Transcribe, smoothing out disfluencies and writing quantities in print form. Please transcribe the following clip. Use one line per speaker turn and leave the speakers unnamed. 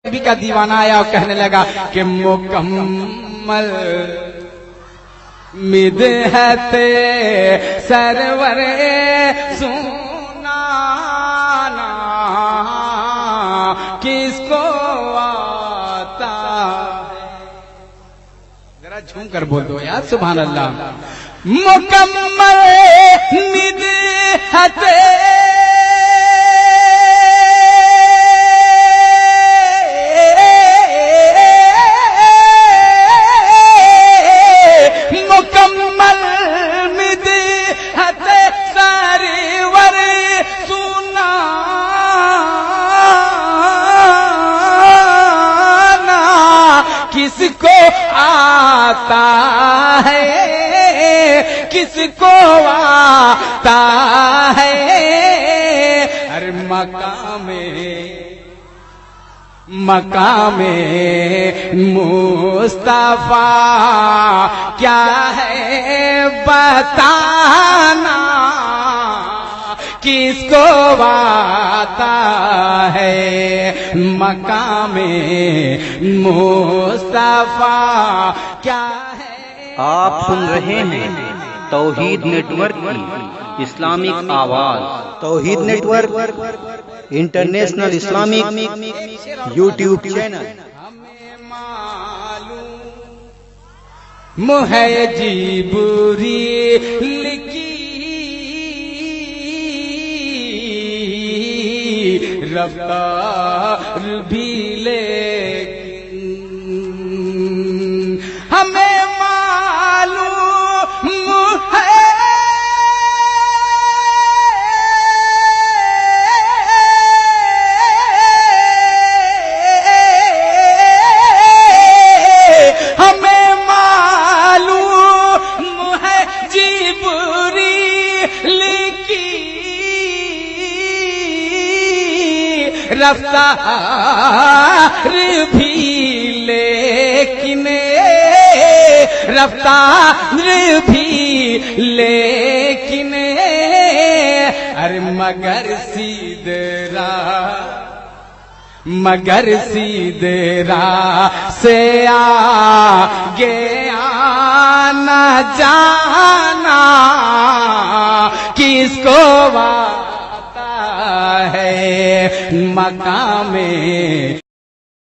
نبی کا دیوانہ آیا اور کہنے لگا کہ مکمل مدحت سرور سنانا کس کو آتا ہے؟ ذرا جھوم کر بول دو یار سبحان اللہ. مکمل مدحت کس کو آتا ہے، کس کو آتا ہے. ہر مقام مصطفیٰ کیا ہے بتانا کس کو آتا ہے. مقام مصطفیٰ کیا ہے.
آپ سن رہے ہیں توحید نیٹ ورک کی اسلامک آواز. Tawheed network international Islamic YouTube channel.
ہمیں معلوم ہے جبریل کی رفتار بھی لیکن ہمیں معلوم ہے رفتار بھی لیکن رفتار بھی لیکن ارے مگر سیدھے راہ سے آگے آنا جانا کس کو آتا ہے. مقام